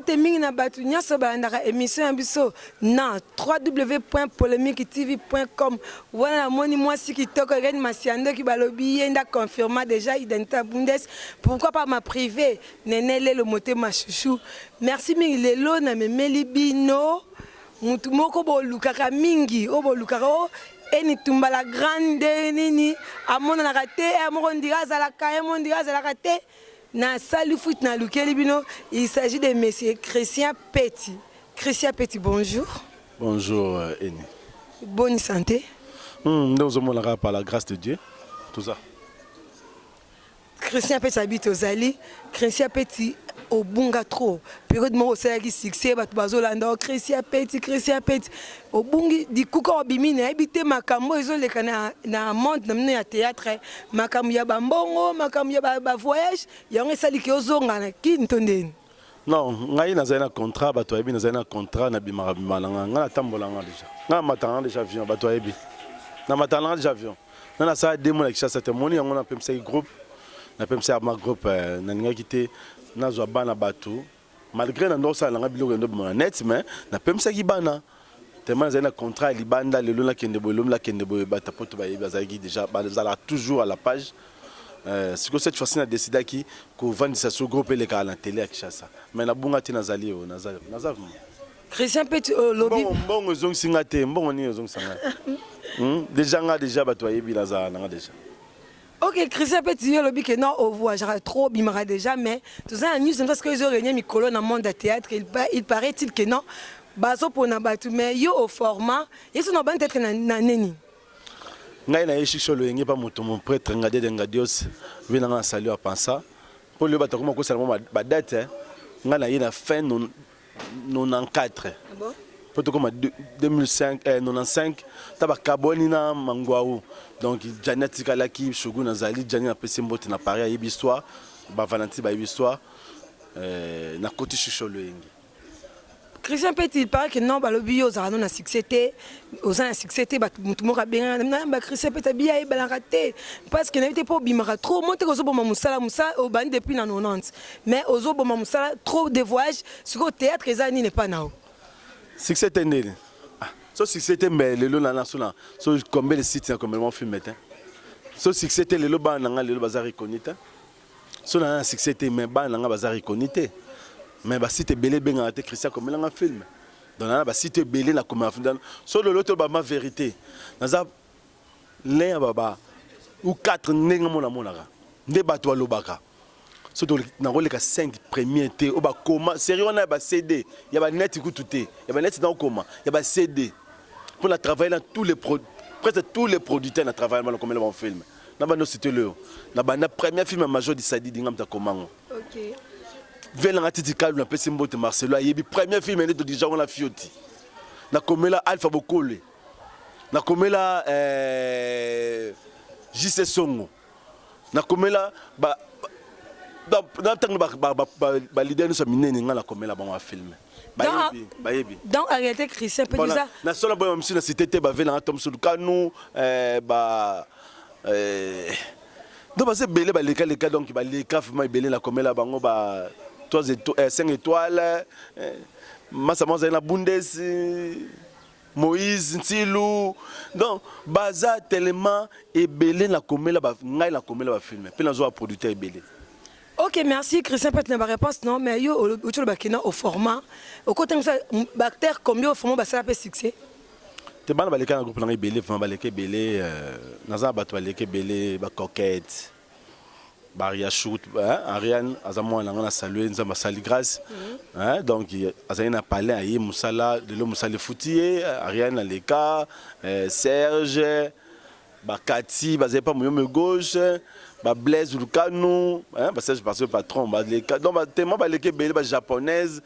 te mingi na batu nyonso balandaka émission ya biso na www.polémiquetv.com. Wana namoni mwasi kitoko Irene Masiando ki balobi ye nda confirma déjà identité Bundes. Pourquoi pas ma privée Nenele le motema chouchou. Merci mingi lelo na memeli bino mutu moko bolukaka mingi o bolukaka o eni tumba la grande nini amona na kate amoko ndira za la kaye mon ndira za la kate. Na salut foot na lukeli bino, il s'agit de monsieur Christian Petit. Christian Petit, bonjour. Bonjour Eni. Bonne santé. Nous sommes là par la grâce de Dieu. Tout ça. Christian Petit habite aux Alliés. Christian Petit au bunga trop. Période mo osala ki succès batu bazolanda Christian Petit au bungi di kuka obimine habite makambo ezoleka na monde na ya théâtre makambo ya bambongo makambo ya ba voyage yango esali ki ozonga na kintondeni. Non, ngai nazali na contrat bato yebi nazali na contrat na bimara bimalanga nga tambolanga déjà. Nga matanga déjà avion bato yebi. Na matanga déjà avion. Na sa demo na Kinshasa te moni yango na PMC groupe. Na PMC ma groupe na ninga kité na zo bana bato malgré na ndosa langa biloko ndo bana net mais na PMC ki bana tellement na contrat libanda lelo na kende bolom la kende boye bata poto ba bazaki déjà bazala toujours à la page c'est que cette fois-ci na décidé ki ko vendre ça sur groupe les la télé à Kinshasa mais na bunga ti nazali o nazali Christian Petit lobby bon zong singate bon ni zong sanga déjà nga déjà bato yebi lazala nga déjà. Ok, Christian Petit, le lobby que non, on voit trop bimara déjà, mais tout ça, nous parce que ils ont réuni Mikolo dans le monde du théâtre, il paraît-il que non, baso pour nabatu, mais yo au format, ils sont en bonne tête na neni. Ngai na yeshi solo yengi pas moto mon prêtre ngade de ngadios, vina nga salut à pensa. Pour le bato comment ko seulement ba date, nga na yina fin 94. Ah bon? Poto comme 2005 95 taba kaboni na mangwaou donc Janet Kalaki Shogun Nazali Janet apesi mbote na Paris ayebi histoire ba Valentin ba yebi histoire na côté chicholo yengi. Christian Petit il paraît que non balobi aux arano na succès aux na succès ba mutu mo ka benga na ba Christian Petit biya e balanga te parce que n'était pas bimara trop monte ko zo boma musala au band depuis na 90 mais ozo boma musala trop de voyages sur le théâtre ezani n'est pas nao. Succès tenel. So succès te mais le na national. So combien de sites comme mon film mettait. So succès te le ba na le bazar reconnaître. So na succès te mais ba na bazar reconnaître. Mais ba site belé benga te Christian comme na film. Donc na ba site belé na comme film. So le l'autre ba ma vérité. Na za l'un baba ou 4 nenga mona mona. Nde bato lobaka. Surtout dans les 5 premiers T au bas comment sérieux on a CD il y a net écoute tout il y a net dans comment il y a CD pour la travailler dans tous les presque tous les producteurs na travailler dans comme le film na ba no c'était le na ba na premier film major di Sadi dingam ta comment OK vela ngati kalu na pesi mbote Marcelo yebi premier film ne déjà on la fioti na komela Alpha Bokole na komela JC Songo na komela ba donc leader nous sommes nés dans la commune là bon film donc en réalité Christian Petit ça na sola boy monsieur na cité ba vela Tom Soudoukanou ba donc c'est belé ba les cas donc ba les cas vraiment belé la commune là bango ba 5 étoiles massa moza na Bundes Moïse Ntilou donc baza tellement et belé la commune là ba ngai la commune là ba film puis na zo producteur belé. Ok, merci Christian Petit n'a pas réponse non mais yo au format au côté ça bactère combien au format ça peut succès. Te bana baleka na groupe na belé vraiment baleka belé naza bato baleka belé ba coquette baria shoot Ariane azamo na ngana saluer nzamba sali grâce donc azali na parler ayi musala de lo musala foutier Ariane Leka Serge Bakati bazali pas moyo gauche ba Blaise Lukanu parce que parce que patron ba les donc tellement ba les belé ba japonaise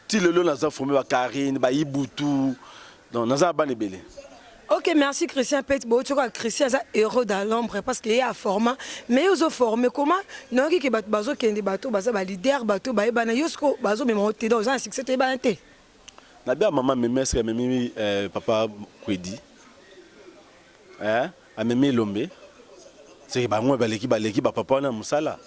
ti le lo naza formé ba Karine ba Ibutu donc naza ba belé. Ok, merci Christian Petit. Bon, tu vois Christian est héros dans l'ombre parce qu'il y a un format mais ils ont formé comment non qui bat bazo qui est des bateaux baza ba leader bateau ba na yosko bazo mais monter dans un succès te ba nté. Na bien maman memestre memi papa Kwedi a memi Lombe. C'est que l'équipe ba papa na musala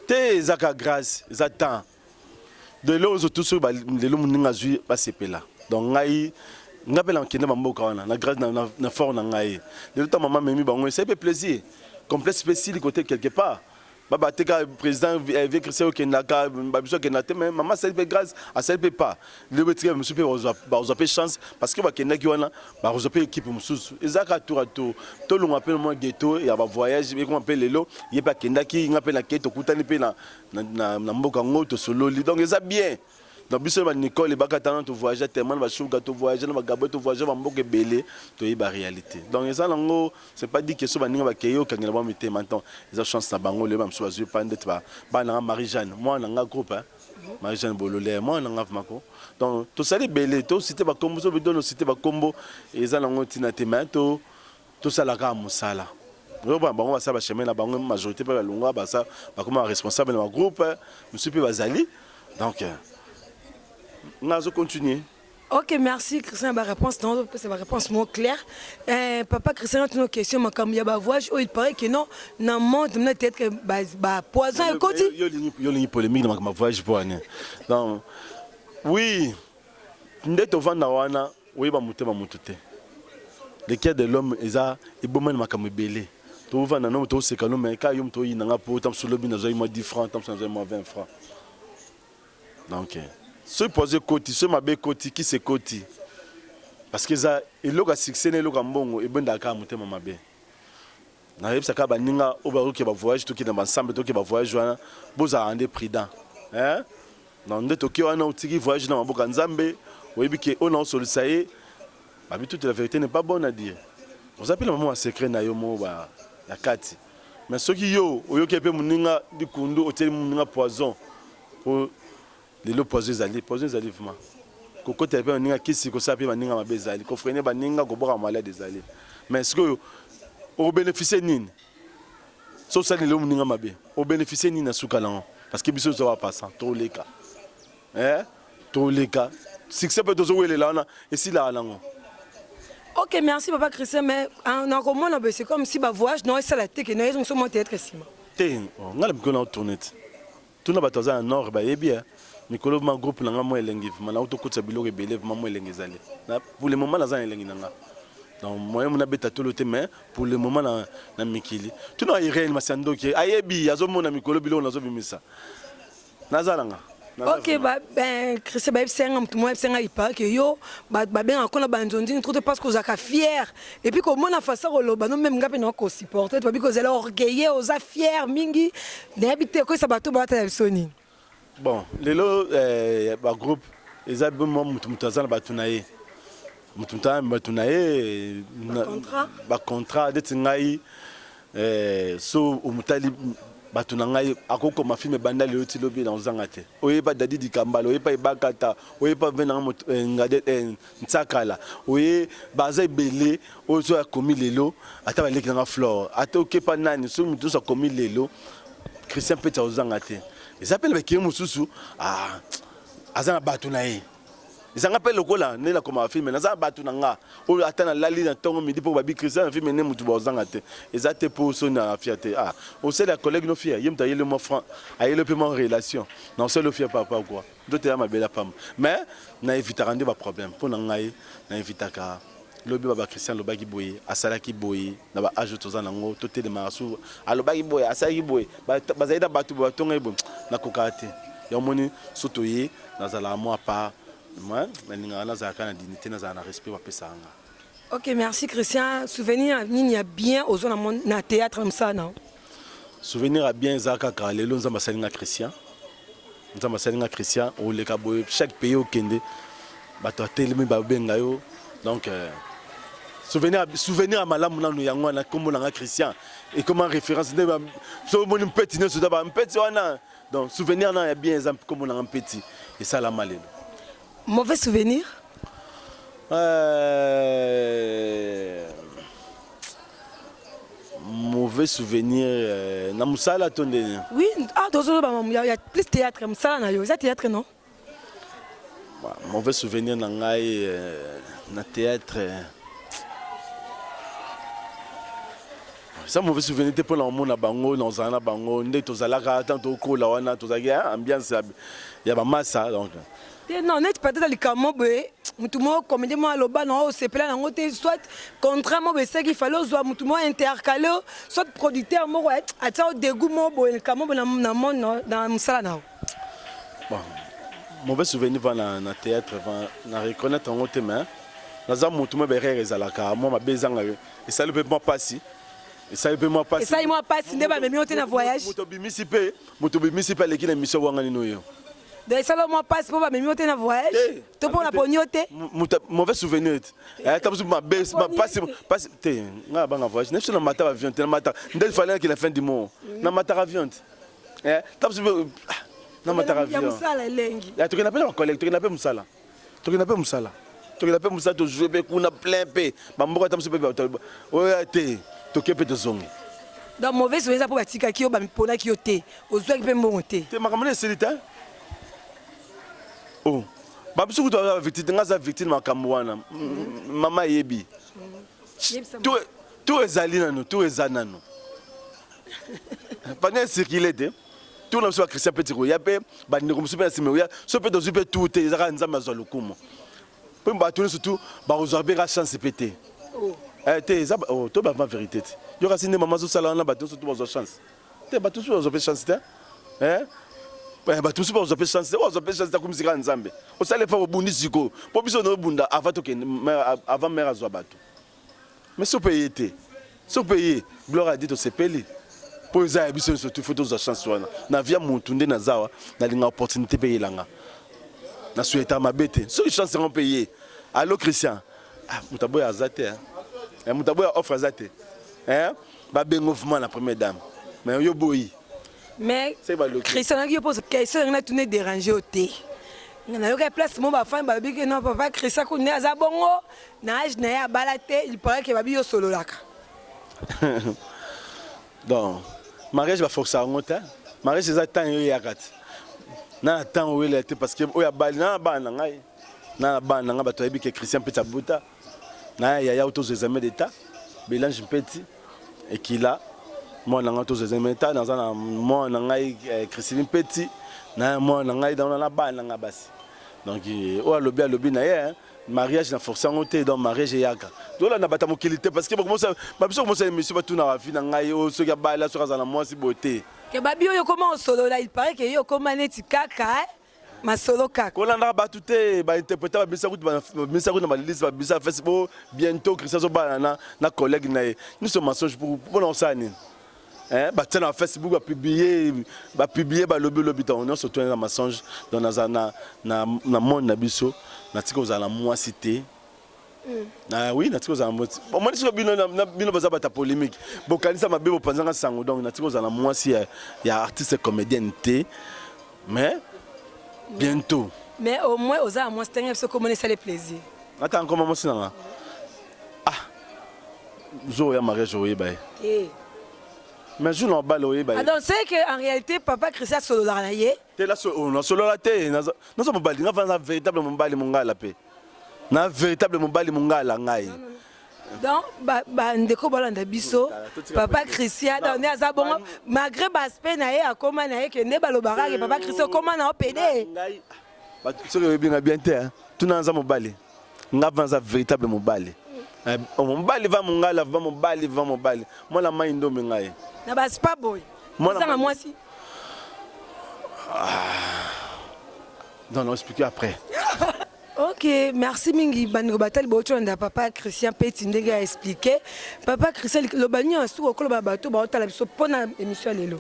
te zaka grâce za temps de l'eau tout sur les lots n'a joué pas sepela donc ngai ngapela kende bamboka wana na grâce na fort na ngai le temps maman memi bango c'est plaisir complexe spécial côté quelque part baba teka président avec Christian Kenaka babiso Kenate mais maman c'est grâce à ça peut pas le petit monsieur peut avoir chance parce que ba Kenaki wana ba rejoper équipe mususu ezaka tour à tour to lo appelle moi ghetto et ba voyage et qu'on appelle lelo il pas Kenaki ngapela na keto kutani pe na mboka ngoto solo donc ça bien. Donc, si Nicole et Bakatana tu voyages tellement, tu vas tu voyages, tu vas Gabon, tu voyages, tu vas beaucoup belé, tu es la réalité. Donc, ça, c'est pas dit que ce soit un peu quand il va mettre maintenant, ils ont chance de bango, le même choisi pas d'être pas Marie-Jeanne, moi, on a un groupe, Marie-Jeanne Bololé, moi, on a un Mako. Donc, tout ça, les belé, tout c'était pas combo, ça veut dire c'était pas combo, et ça, on a tina tes tout ça, la gamme, ça là. Bon, ça va chemin la bango, majorité pas la longue, bah ça, bah comment responsable dans le groupe, monsieur Bazali, donc. On a continué. Ok, merci Christian. Ma réponse, c'est ma réponse moins claire. Papa Christian, tu as une question, mais comme il y a un voyage, il paraît que non, dans le monde, peut-être que poison et côté. Il y a une polémique dans ma voyage pour année. Donc, oui, ndé to vanda wana, oui ba mutema mutute. Le cœur de l'homme eza ibomana makamwe belé. To vanda no to sekano mais ka yom to yinanga po tam solobi na zo 10 francs, tam zo 20 francs. Donc ce posé côté, ce mabé côté qui c'est côté. Parce que ça il loga succès ne loga mbongo e benda ka mutema mabé. Na yeb saka baninga oba ke ba voyage to ki na ensemble to ki ba voyage wana boza ande prudent. Hein? Non nde to ki wana utiki voyage na maboka nzambe, oyebi ke ona solusaye. Ba bi toute la vérité n'est pas bonne à dire. Vous appelez maman secret na yo mo ba ya kati. Mais ce qui yo oyoki pe muninga di kundu hôtel muninga poison. Pour les lots poison zali vraiment. Koko te pe ninga kisi ko sape baninga mabe zali. Ko freiner baninga ko boka malade zali. Mais est-ce que au bénéficier nini? So ça les lots muninga mabe. Au bénéficier nini na sukala parce que biso ça va passer trop les cas. Hein? Trop les cas. Succès peut toujours aller là et si là là. Ok, merci Papa Christian, mais c'est comme si ma voyage non c'est la tête que nous sommes montés être ici. On a le qu'on a tourné. Tout n'a pas tourné en nord, bah bien. Mikolo ma groupe na ngamo elengi vima na autoko tsabilo ke bele vima mo elengi zali. Na pour le moment na za elengi nanga. Donc moi mon abeta tolo te mais pour le moment na mikili. Tu na irene masando ki ayebi azomo na mikolo bilo na zo bimisa. Na za langa. Ok, Christian, c'est un peu moins que yo, ben encore la banzondine, trop parce que vous fier. Et puis comment on a fait ça, non même gars non qu'on supporte, parce que vous êtes orgueilleux, vous êtes fier, mingi, d'habiter que ça va tout battre la sonine. Bon, les lots, groupe, ils ont besoin de mutazana batunaye, mututana batunaye, contrat, des tingaï, so umutali. Batunangai akoko mafime banda le oti lobi na uzangate oye pa dadi dikambalo oye pa ibakata oye pa vena ngade ntsakala oye baza ibele oyo so akomi lelo ata baleki na flore ata okepa nani so mutu so akomi lelo Christian Peter uzangate ils appellent avec mususu azana batunaye ils appellent lokola ne la koma filme na za batunanga o atana lali na tongo midi pour babi Christian filme ne mutu bazangate ezate pour so na fiaté on sait la collègue no fia yem tailler le mo franc aille le paiement en relation non c'est le fia papa quoi d'autres ma belle femme mais na éviter rendre ba problème pour ngai na éviter ka lobi baba Christian lobaki boye asalaki boye na ba ajoute aux nango to te de marasu alobaki boye asalaki boye ba zaida batu ba tonga ibo na kokate ya moni sotoye na zala moi pas moi na za kana dignité na za na respect ba pesanga. Ok, merci Christian. Souvenir il y a bien aux zones na théâtre comme ça non. Souvenir à bien zaka ka lelo nzamba salinga Christian. Nzamba salinga Christian o le kaboy chaque pays au kende bato atelemi ba benga yo donc souvenir à malamu na yango na kombo na Christian et comment référence de so mon petit ne so daba petit wana donc souvenir na ya bien exemple comme on a un petit et ça la malé. Mauvais souvenir? Mauvais souvenir. Na musala tonde. Oui, il y a plus de théâtre comme ça, il y a théâtre non? Mauvais souvenir na ngai na théâtre. Ça mauvais souvenir te pour la mona bango dans zana bango ndé tozalaka tant to ko la wana tozaki ambiance ya bamasa donc non neti peut-être likambo boye mutu moko comédie mo aloba na osepela nango te soit contrat mo beseki fallait ozwa mutu mo intercalé soit producteur moko atia odégout mo boye likambo boye na monde na mosala na yo. bon mauvais souvenir va na théâtre va na reconnaître yango te mais naza mutu mo berere ezalaka mo mabe ezanga yo esali mpe mwa pasi esali mpe mwa pasi esali mwa pasi nde bamemi yo te na voyage moto bimisi mpe aleki na émission wanga nino yo donc ça moi passe pour pas même na voyage to pour na ponyote mauvais souvenir tabusu ma passe te nga banga voyage n'est na mata avion te na mata ndel fallait que la fin du mois na mata avion tabusu na mata avion ya musala elengi ya tokena pe na collègue tokena pe musala to jouer pe kuna plein pe bamboka tabusu pe oya te tokepe to zongi donc mauvais souvenir pour batika ki yo ba mipona ki yo te ozwa ki pe mbongo te makamone selita oh babiso kuto ba victime ngaza victime makambo wana mama yebi tout ezali nano tout ezanano panya circuler te tout na so Christian Petit ko ya pe ba ndeko musu pe sime ya so pe dozu pe tout te ezaka nzamba zo lokumo pe ba tout surtout ba ozorber la chance pété te za to ba vérité yo ka sine mama zo sala na ba tout surtout ba chance te ba tout surtout ba chance te bato mosusu bazwa chance bazwa chance ta kumisika nzambe osala efa obundi siko po biso no bunda avant mère azwa bato mais so paye te so paye gloire a dit osepeli po eza ya biso surtout faut tozwa chance wana na via mutu nde nazawa nalinga opportunité pe yelanga na souhaita mabete so chance on paye allo Christian mutaboya azate mutaboya offre azate ba bengo fuma la première dame mais yo boyi. Mais Christian qui pose question na tourné déranger au thé. Na yo ka place mo ba femme ba bi que non papa Christian ko ne azabongo na âge na ya balate il paraît que babi yo solo laka. Donc mariage va forcer ngota. Mariage c'est temps yo yakati. Na temps où il était parce que o ya bali na ba na ngai. Na ba na nga bato yebi que Christian peut tabuta. Na ya auto examen d'état. Belange petit et qu'il a moi na ngato zezemeta dans un moi na ngai Christine Petit na moi na ngai dans la ba na ngabasi donc o alobi na ye mariage na forcer ngote dans mariage yaka donc là na bata mokilité parce que commence émission ba tout na vie na ngai o so ya ba la so za na moi si beauté que babi yo comment solo là il paraît que yo comment neti kaka masolo kaka kolanda ba tout ba interpréter ba bisa na ba liste ba bisa Facebook bientôt Christian zo ba na collègue na nous sommes mensonge pour non ça ni batia na Facebook ba publier ba lobi ta on surtout na mensonge dans na monde na biso na tika ozala moi cité oui na tika ozala moi bon moi tika bino baza bata polémique bokanisa mabe bo panzanga sango donc na tika ozala moi si ya artiste comédien té mais bientôt mais au moins oza moi c'est un comment ça les plaisir attends comment moi sinanga jour ya mariage oye ba mais je n'en balle oui bah donc c'est que en réalité papa Christian solo la naie te la solo la te non ça mon balle nga véritable mon balle mon gars la paix na véritable mon balle mon gars la ngai donc ba ndeko balanda biso papa Christian on est azabongo malgré aspect naie akoma naie que ne balobara que papa Christian comment na opédé ngai ba so que bien te tout na za mon balle nga vanza véritable mon balle mon balle va mon gars va mon balle moi la main ndo mengai na basi pas boy ça na moi si non expliquer après. Ok, merci mingi bani batal bocho nda papa Christian Petit ndenge a expliqué papa Christian le banyo asu ko lo bato ba otala biso pona émission lelo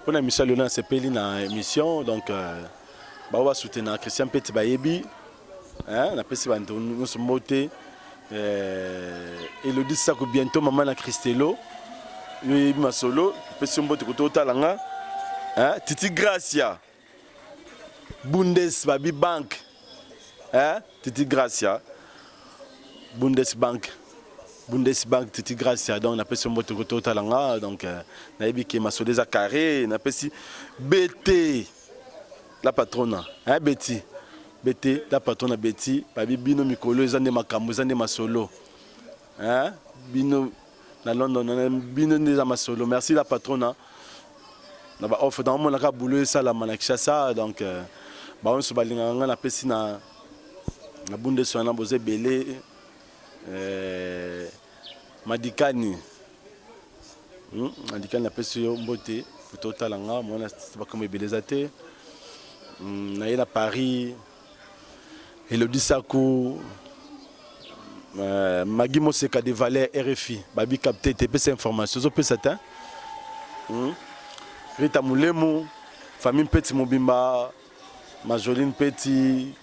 pona émission lelo c'est peli na émission donc ba va soutenir Christian Petit bayebi na pesi bantu nous moté Elodie Sako bientôt maman na Christelo yo ma solo pesi mbote ko totalanga Titi Gracia Bundes Babi Bank Titi Gracia Bundesbank Titi Gracia donc on appelle ce mot totalanga donc na yebi ke masole za carré na pesi BT la patronne BT la patronne Betty Babi bino mikolo ezande makambo ezande masolo bino na London bino neza masolo merci la patronne na ba offre dans mon boulot ça la manakisha ça donc baonso balingaka nga napesi na bundeso wana boza ebele madikani napesi yo mbote po totala nga mona bakombo ebele eza te naye na Paris Elodie Sakou Magui Moseka de Valère RFI babi capté te pesa information ozopesa te Rita Mulemu famille Mpeti Mobimba Majoline Mpeti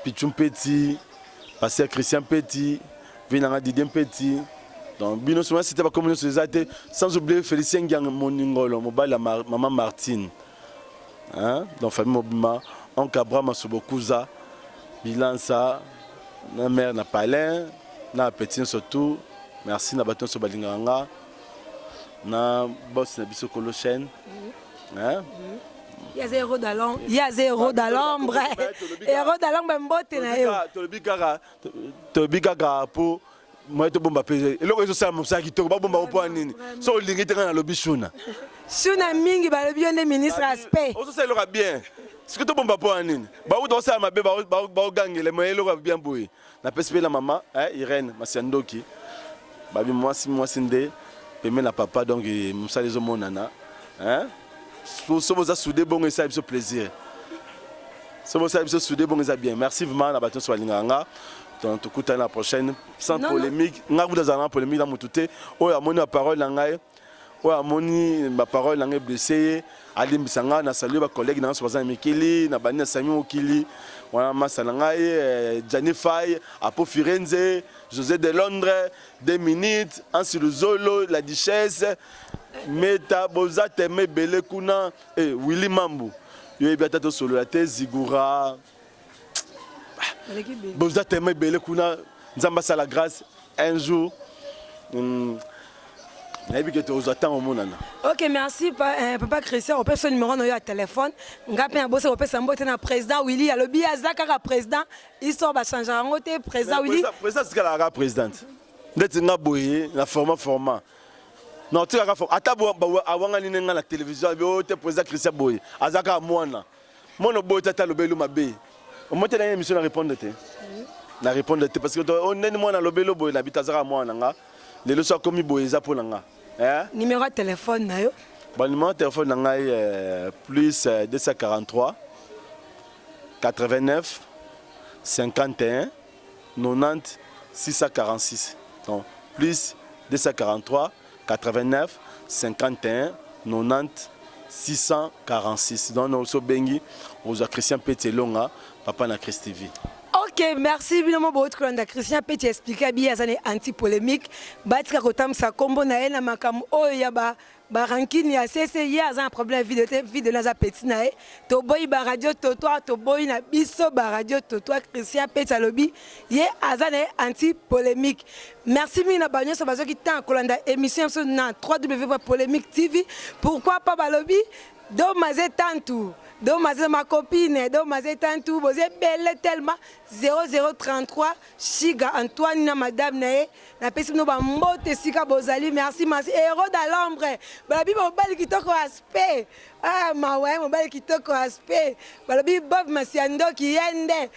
Pichou Mpeti Pasteur Christian Mpeti Vinanga Didier Mpeti donc bino souvent c'était pas comme nous été sans oublier Félicien Ngiang Moningolo mobile maman Martine hein donc famille Mobimba oncle Abraham Sobokuza Bilansa na mère na Palin na petit surtout merci na baton so balinganga na boss na biso kolo chaîne hein il y a zéro d'alombre héros d'alombre mbote na yo to bikaka pour moi to bomba pe eloko ezo sala musaki to ba bomba opo nini so lingi te kana lobi shuna mingi ba lobi onde ministre aspect ozo sala eloko bien ce que to bomba po nini ba uto sala mabe ba gangele mo eloko bien boye na pespé la maman Irène Masiandoki babi moi nde peme na papa donc musali zo monana hein so boza soudé bon et ça biso plaisir so boza biso soudé bon et bien merci vraiment na bato so balinganga donc tukuta la prochaine sans polémique nga vous dans polémique dans mutute oyo amoni la parole na ngai oyo amoni ma parole na ngai blessé ali mbisanga na saluer ba collègue na so bazana mikili na bani na Sami Okili wana masala ngai Jani Faye Apo Firenze José de Londres 2 minutes Ansi Zolo la Duchesse Meta boza teme bele kuna Willy Mambu yo ebiata to solo la te Zigura boza teme bele kuna nzamba sa la grâce un jour ok merci papa Christian on peut son numéro no téléphone ngape na bosse on peut sambote na président Willy alobi azaka président histoire ba changer ngo te président Willy président c'est la présidente ndeti nga boye na format non tu ka ata bo awanga ni nga na télévision bo te président Christian boye azaka mwana mono boye tata lobelo mabe o mote na émission na répondre te parce que on neni mwana lobelo boye na bitazaka mwana nga lelo so komi boye za po nga numéro de téléphone na yo bon numéro de téléphone na ngai plus 243 89 51 90 646 donc plus 243 89 51 90 646 donc nous sommes bengi aux Christian Petelonga papa na Christ TV. Ok, merci évidemment pour votre client Christian Petit expliquer bien ça anti-polémique. Batika kotam sa combo na ena makam o ya ba rankini ya CC ya za un problème vide na za petit na to boy ba radio totoa to boy na biso ba radio totoa Christian Petit alobi ye azane anti-polémique. Merci mina banyo so bazo ki tan kolanda émission sur na 3W.polémique TV. Pourquoi pas balobi do mazé tantou do mazé ma copine do mazé tantou bozé belle tellement 0033 Chiga Antoine na madame nae na pesi no ba mbote sika bozali merci héros d'alombre balabi mobali kitoko aspect mawe mobali kitoko aspect balabi Bob Masiandoki yende